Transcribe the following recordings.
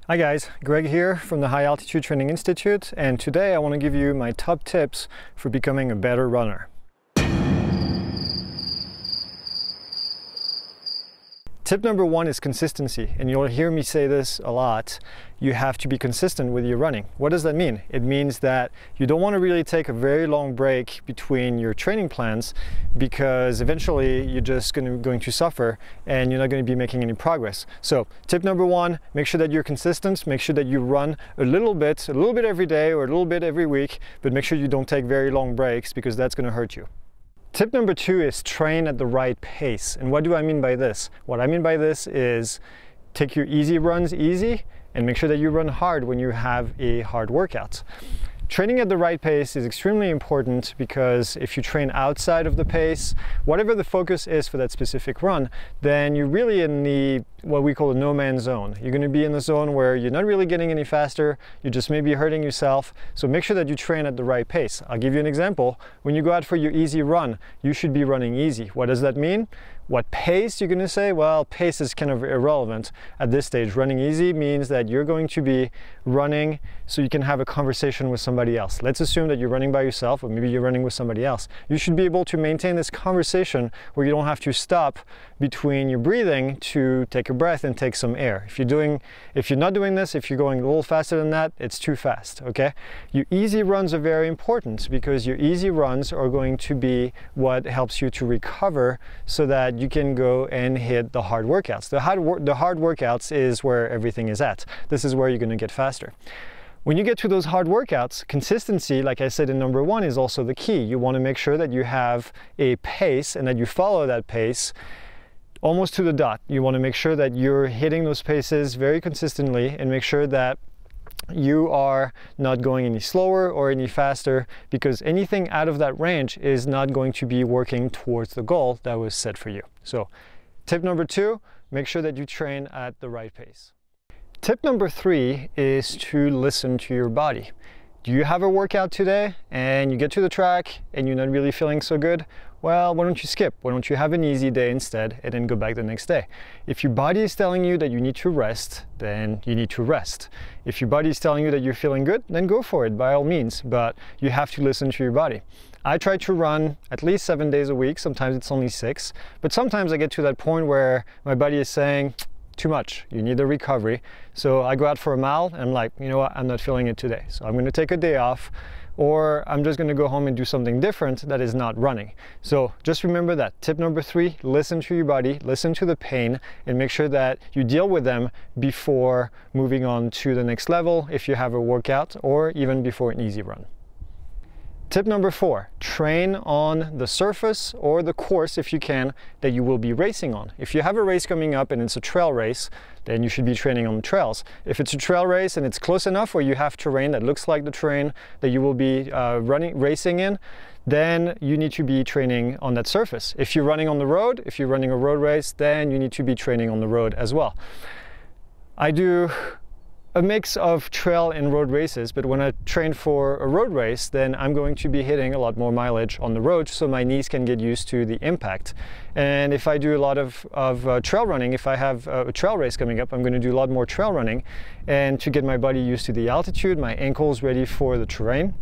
Hi guys, Greg here from the High Altitude Training Institute, and today I want to give you my top tips for becoming a better runner. Tip number one is consistency, and you'll hear me say this a lot. You have to be consistent with your running. What does that mean? It means that you don't want to really take a very long break between your training plans, because eventually you're just going to suffer and you're not going to be making any progress. So tip number one, make sure that you're consistent. Make sure that you run a little bit every day or a little bit every week, but make sure you don't take very long breaks, because that's going to hurt you. Tip number two is train at the right pace. And what do I mean by this? What I mean by this is take your easy runs easy and make sure that you run hard when you have a hard workout. Training at the right pace is extremely important, because if you train outside of the pace, whatever the focus is for that specific run, then you're really in what we call a no man's zone. You're going to be in the zone where you're not really getting any faster, you're just maybe hurting yourself. So make sure that you train at the right pace. I'll give you an example. When you go out for your easy run, you should be running easy. What does that mean? What pace you're going to say? Well, pace is kind of irrelevant at this stage. Running easy means that you're going to be running so you can have a conversation with somebody else. Let's assume that you're running by yourself, or maybe you're running with somebody else. You should be able to maintain this conversation where you don't have to stop between your breathing to take a breath and take some air. If you're not doing this, if you're going a little faster than that, it's too fast, okay? Your easy runs are very important, because your easy runs are going to be what helps you to recover so that you can go and hit the hard workouts. The hard workouts is where everything is at. This is where you're going to get faster. When you get to those hard workouts, consistency, like I said in number one, is also the key. You want to make sure that you have a pace and that you follow that pace almost to the dot. You want to make sure that you're hitting those paces very consistently, and make sure that you are not going any slower or any faster, because anything out of that range is not going to be working towards the goal that was set for you. So tip number two, make sure that you train at the right pace. Tip number three is to listen to your body. Do you have a workout today and you get to the track and you're not really feeling so good? Well, why don't you skip? Why don't you have an easy day instead and then go back the next day? If your body is telling you that you need to rest, then you need to rest. If your body is telling you that you're feeling good, then go for it by all means, but you have to listen to your body. I try to run at least 7 days a week. Sometimes it's only 6, but sometimes I get to that point where my body is saying, too much, you need a recovery. So I go out for a mile and I'm like, you know what, I'm not feeling it today. So I'm going to take a day off, or I'm just going to go home and do something different that is not running. So just remember that. Tip number three, listen to your body, listen to the pain, and make sure that you deal with them before moving on to the next level if you have a workout, or even before an easy run. Tip number four, train on the surface or the course, if you can, that you will be racing on. If you have a race coming up and it's a trail race, then you should be training on the trails. If it's a trail race and it's close enough where you have terrain that looks like the terrain that you will be racing in, then you need to be training on that surface. If you're running on the road, if you're running a road race, then you need to be training on the road as well. I do a mix of trail and road races, but when I train for a road race, then I'm going to be hitting a lot more mileage on the road, so my knees can get used to the impact. And if I do a lot of trail running, if I have a trail race coming up, I'm going to do a lot more trail running, and to get my body used to the altitude, my ankles ready for the terrain.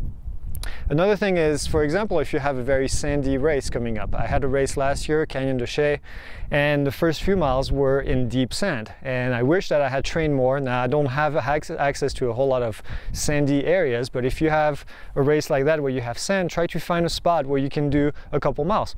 Another thing is, for example, if you have a very sandy race coming up. I had a race last year, Canyon de Chelly, and the first few miles were in deep sand. And I wish that I had trained more. Now, I don't have access to a whole lot of sandy areas, but if you have a race like that where you have sand, try to find a spot where you can do a couple miles.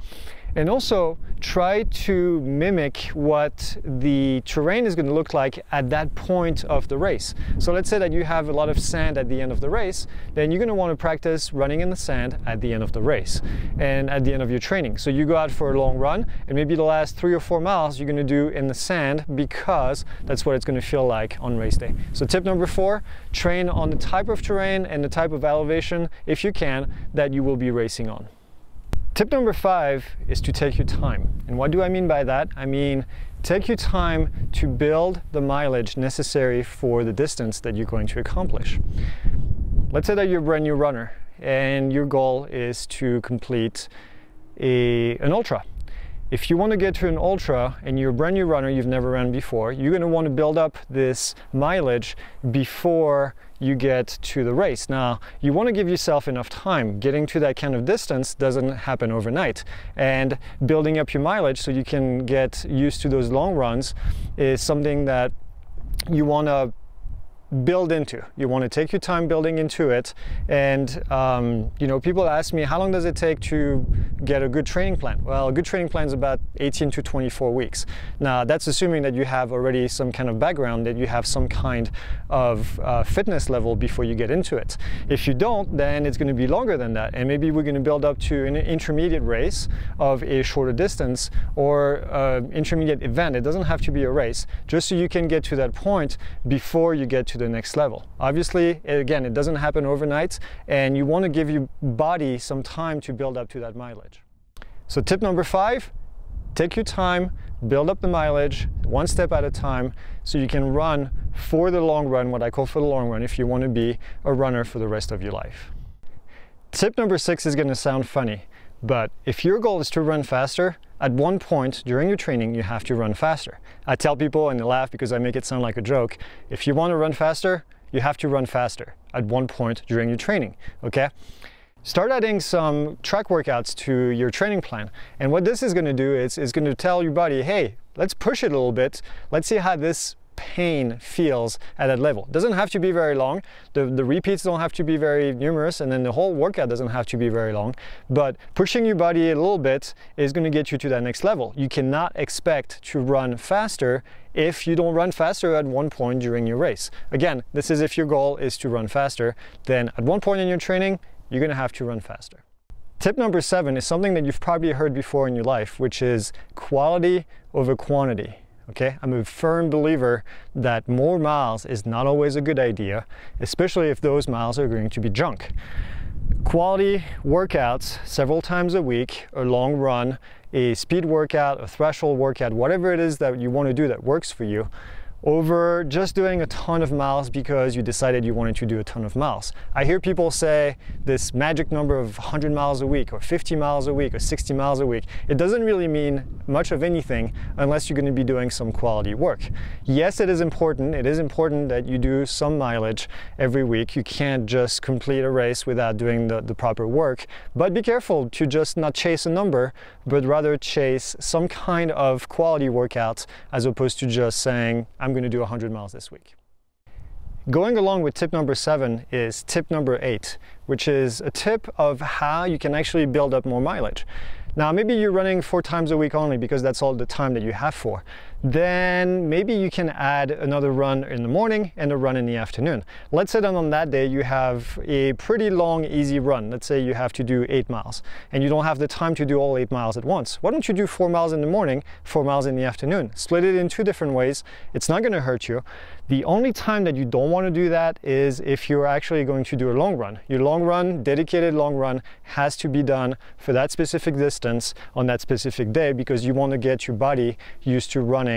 And also try to mimic what the terrain is going to look like at that point of the race. So let's say that you have a lot of sand at the end of the race, then you're going to want to practice running in the sand at the end of the race and at the end of your training. So you go out for a long run, and maybe the last 3 or 4 miles you're going to do in the sand, because that's what it's going to feel like on race day. So tip number four, train on the type of terrain and the type of elevation, if you can, that you will be racing on. Tip number five is to take your time. And what do I mean by that? I mean, take your time to build the mileage necessary for the distance that you're going to accomplish. Let's say that you're a brand new runner and your goal is to complete an ultra. If you want to get to an ultra and you're a brand new runner, you've never run before, you're going to want to build up this mileage before you get to the race. Now, you want to give yourself enough time. Getting to that kind of distance doesn't happen overnight. And building up your mileage so you can get used to those long runs is something that you want to build into. You want to take your time building into it. And you know, people ask me, how long does it take to get a good training plan? Well, a good training plan is about 18 to 24 weeks. Now, that's assuming that you have already some kind of background, that you have some kind of fitness level before you get into it. If you don't, then it's going to be longer than that. And maybe we're going to build up to an intermediate race of a shorter distance or intermediate event. It doesn't have to be a race, just so you can get to that point before you get to the next level. Obviously, again, it doesn't happen overnight, and you want to give your body some time to build up to that mileage. So tip number 5, take your time, build up the mileage one step at a time so you can run for the long run, what I call for the long run, if you want to be a runner for the rest of your life. Tip number 6 is going to sound funny, but if your goal is to run faster, at one point during your training, you have to run faster. I tell people, and they laugh because I make it sound like a joke, if you want to run faster, you have to run faster at one point during your training, okay? Start adding some track workouts to your training plan. And what this is going to do is going to tell your body, hey, let's push it a little bit. Let's see how this pain feels at that level. It doesn't have to be very long. The repeats don't have to be very numerous, and then the whole workout doesn't have to be very long. But pushing your body a little bit is going to get you to that next level. You cannot expect to run faster if you don't run faster at one point during your race. Again, this is if your goal is to run faster, then at one point in your training, you're going to have to run faster. Tip number 7 is something that you've probably heard before in your life, which is quality over quantity. Okay, I'm a firm believer that more miles is not always a good idea, especially if those miles are going to be junk. Quality workouts several times a week, a long run, a speed workout, a threshold workout, whatever it is that you want to do that works for you, over just doing a ton of miles because you decided you wanted to do a ton of miles. I hear people say this magic number of 100 miles a week or 50 miles a week or 60 miles a week. It doesn't really mean much of anything unless you're going to be doing some quality work. Yes, it is important. It is important that you do some mileage every week. You can't just complete a race without doing the proper work. But be careful to just not chase a number, but rather chase some kind of quality workout as opposed to just saying, I'm going to do 100 miles this week. Going along with tip number 7 is tip number 8, which is a tip of how you can actually build up more mileage. Now, maybe you're running 4 times a week only because that's all the time that you have for. Then maybe you can add another run in the morning and a run in the afternoon. Let's say that on that day you have a pretty long, easy run. Let's say you have to do 8 miles and you don't have the time to do all 8 miles at once. Why don't you do 4 miles in the morning, 4 miles in the afternoon? Split it in 2 different ways. It's not going to hurt you. The only time that you don't want to do that is if you're actually going to do a long run. Your long run, dedicated long run, has to be done for that specific distance on that specific day because you want to get your body used to running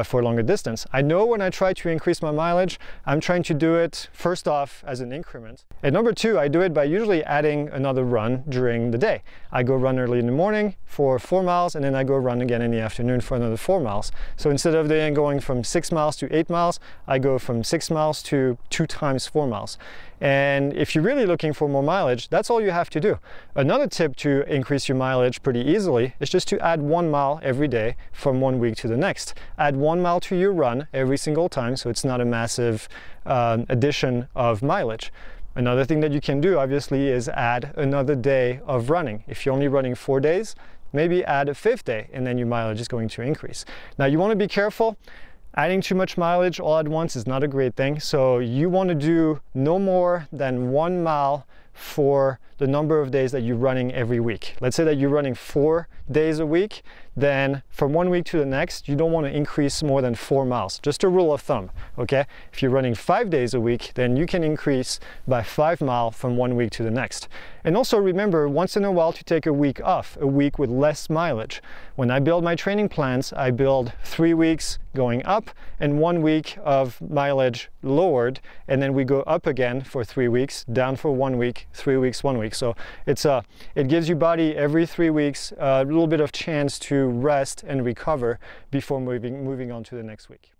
for a longer distance. I know when I try to increase my mileage, I'm trying to do it first off as an increment. And number 2, I do it by usually adding another run during the day. I go run early in the morning for 4 miles and then I go run again in the afternoon for another 4 miles. So instead of then going from 6 miles to 8 miles, I go from 6 miles to 2 times 4 miles. And if you're really looking for more mileage, that's all you have to do. Another tip to increase your mileage pretty easily is just to add 1 mile every day from one week to the next. Add 1 mile to your run every single time so it's not a massive addition of mileage. Another thing that you can do, obviously, is add another day of running. If you're only running 4 days, maybe add a 5th day and then your mileage is going to increase. Now, you want to be careful. Adding too much mileage all at once is not a great thing. So you want to do no more than 1 mile for the number of days that you're running every week. Let's say that you're running 4 days a week, then from one week to the next, you don't want to increase more than 4 miles. Just a rule of thumb, okay? If you're running 5 days a week, then you can increase by 5 miles from one week to the next. And also remember, once in a while to take a week off, a week with less mileage. When I build my training plans, I build 3 weeks going up and 1 week of mileage lowered, and then we go up again for 3 weeks, down for 1 week, 3 weeks, 1 week. weeks. So it gives your body every 3 weeks a little bit of chance to rest and recover before moving on to the next week.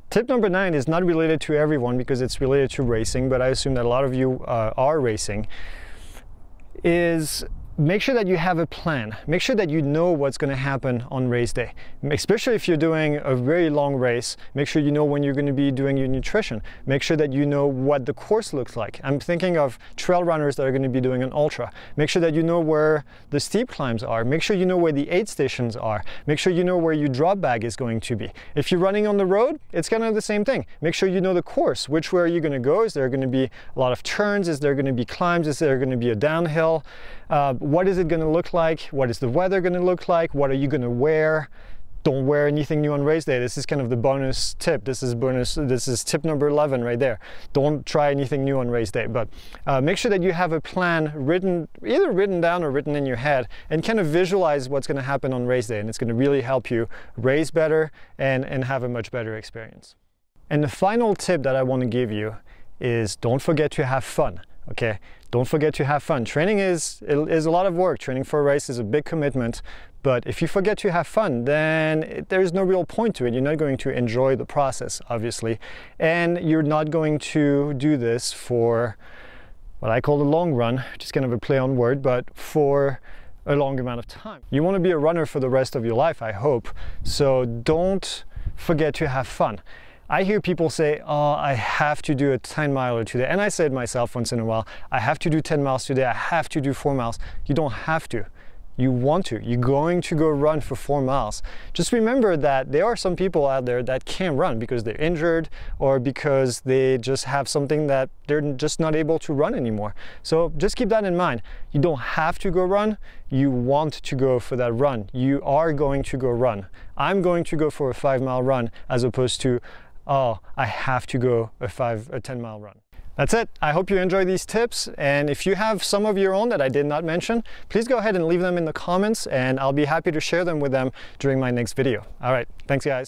Tip number 9 is not related to everyone because it's related to racing, but I assume that a lot of you are racing, is make sure that you have a plan. Make sure that you know what's going to happen on race day. Especially if you're doing a very long race, make sure you know when you're going to be doing your nutrition. Make sure that you know what the course looks like. I'm thinking of trail runners that are going to be doing an ultra. Make sure that you know where the steep climbs are. Make sure you know where the aid stations are. Make sure you know where your drop bag is going to be. If you're running on the road, it's kind of the same thing. Make sure you know the course. Which way are you going to go? Is there going to be a lot of turns? Is there going to be climbs? Is there going to be a downhill? What is it going to look like? What is the weather going to look like? What are you going to wear? Don't wear anything new on race day. This is kind of the bonus tip. This is tip number 11 right there. Don't try anything new on race day, but make sure that you have a plan either written down or written in your head, and kind of visualize what's going to happen on race day, and it's going to really help you race better and have a much better experience. And the final tip that I want to give you is don't forget to have fun. Okay, don't forget to have fun. Training is a lot of work. Training for a race is a big commitment, but if you forget to have fun, then there's no real point to it. You're not going to enjoy the process, obviously, and you're not going to do this for what I call the long run, just kind of a play on word, but for a long amount of time. You want to be a runner for the rest of your life, I hope, so don't forget to have fun. I hear people say, oh, I have to do a 10-miler today. And I say it myself once in a while. I have to do 10 miles today. I have to do 4 miles. You don't have to. You want to. You're going to go run for 4 miles. Just remember that there are some people out there that can't run because they're injured or because they just have something that they're just not able to run anymore. So just keep that in mind. You don't have to go run. You want to go for that run. You are going to go run. I'm going to go for a 5-mile run as opposed to, oh, I have to go a 10-mile run. That's it. I hope you enjoy these tips, and if you have some of your own that I did not mention, please go ahead and leave them in the comments, and I'll be happy to share them with them during my next video. All right, thanks guys.